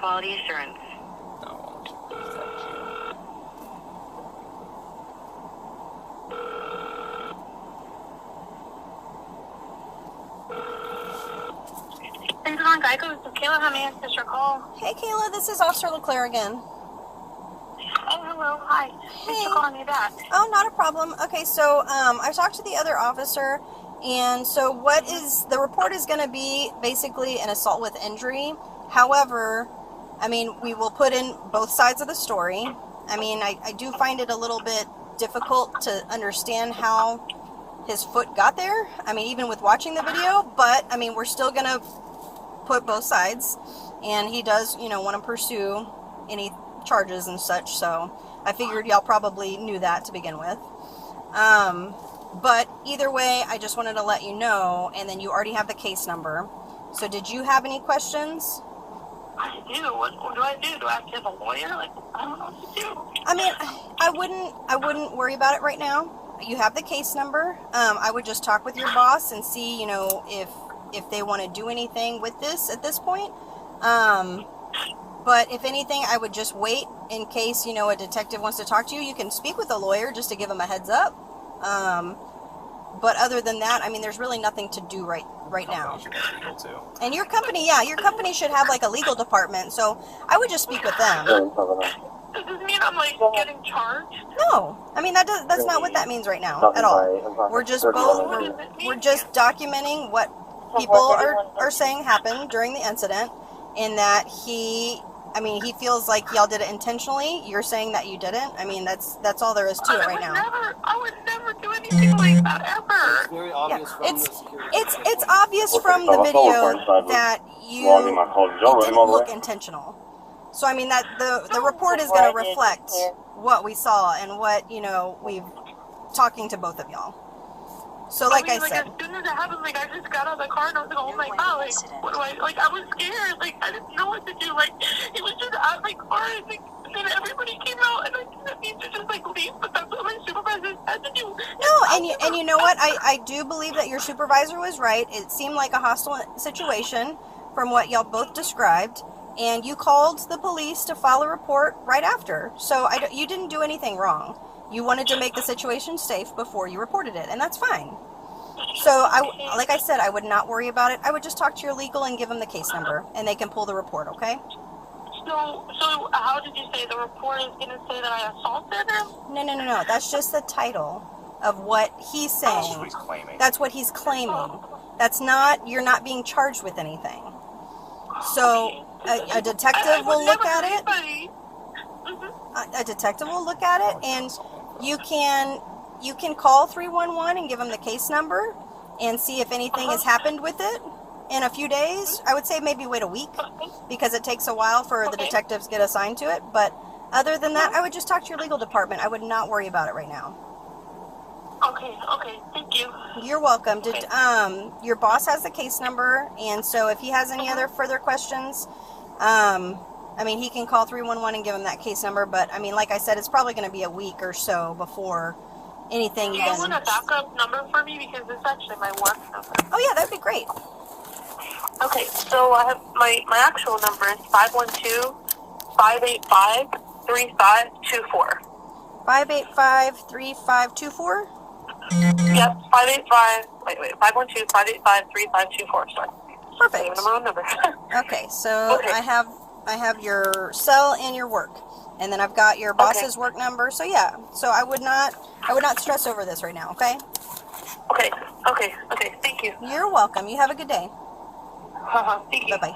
quality assurance. No. Thanks for calling Geico. This is Kayla. How may I assist your call? Hey, Kayla, this is Officer LeClaire again. Oh, hello. Hi. Thanks for calling me back. Oh, not a problem. Okay, so I talked to the other officer, and so the report is going to be basically an assault with injury. However, I mean, we will put in both sides of the story. I mean, I do find it a little bit difficult to understand how his foot got there. I mean, even with watching the video, but I mean, we're still going to put both sides, and he does, want to pursue any charges and such, so I figured y'all probably knew that to begin with. But either way, I just wanted to let you know, and then you already have the case number. So did you have any questions? I do. What do I do? Do I have to have a lawyer? Like, I don't know what to do. I mean, I wouldn't worry about it right now. You have the case number. I would just talk with your boss and see, if they want to do anything with this at this point. But if anything, I would just wait in case, a detective wants to talk to you. You can speak with a lawyer just to give them a heads up. But other than that, I mean, there's really nothing to do right now. And your company should have like a legal department. So I would just speak with them. Does this mean I'm like getting charged? No, I mean that's not what that means right now at all. We're just documenting what people are saying happened during the incident, and that he feels like y'all did it intentionally. You're saying that you didn't. I mean, that's all there is to it right now. I would never do anything like that ever. It's very obvious from the security. It's obvious from the video that you didn't look intentional. So I mean that the report is going to reflect what we saw and what we've talking to both of y'all. So like I said, as soon as it happened, I just got out of the car and I was like, oh my god, what do I, I was scared, I didn't know what to do, it was just out of my car, and then everybody came out, and I didn't need to just, leave, but that's what my supervisor had to do. No, and you know what, I do believe that your supervisor was right. It seemed like a hostile situation from what y'all both described, and you called the police to file a report right after, so you didn't do anything wrong. You wanted to make the situation safe before you reported it, and that's fine. So, like I said, I would not worry about it. I would just talk to your legal and give them the case number, and they can pull the report, okay? So how did you say the report is going to say that I assaulted him? No. That's just the title of what he's saying. That's what he's claiming. That's what he's claiming. That's not, you're not being charged with anything. So, a detective will look at it. A detective will look at it, and you can call 311 and give them the case number and see if anything has happened with it in a few days. I would say maybe wait a week because it takes a while for the detectives to get assigned to it. But other than that, I would just talk to your legal department. I would not worry about it right now. Okay, thank you. You're welcome. Your boss has the case number, and so if he has any other further questions, he can call 311 and give him that case number, but, like I said, it's probably going to be a week or so before anything even... Do you want a backup number for me? Because it's actually my work number. Oh, yeah, that'd be great. Okay, so I have my actual number is 512-585-3524. 585-3524? Yep, 512-585-3524, sorry. Perfect. Number. Okay, so okay. I have your cell and your work, and then I've got your boss's work number. So yeah, so I would not stress over this right now. Okay. Okay. Thank you. You're welcome. You have a good day. Thank you. Bye bye.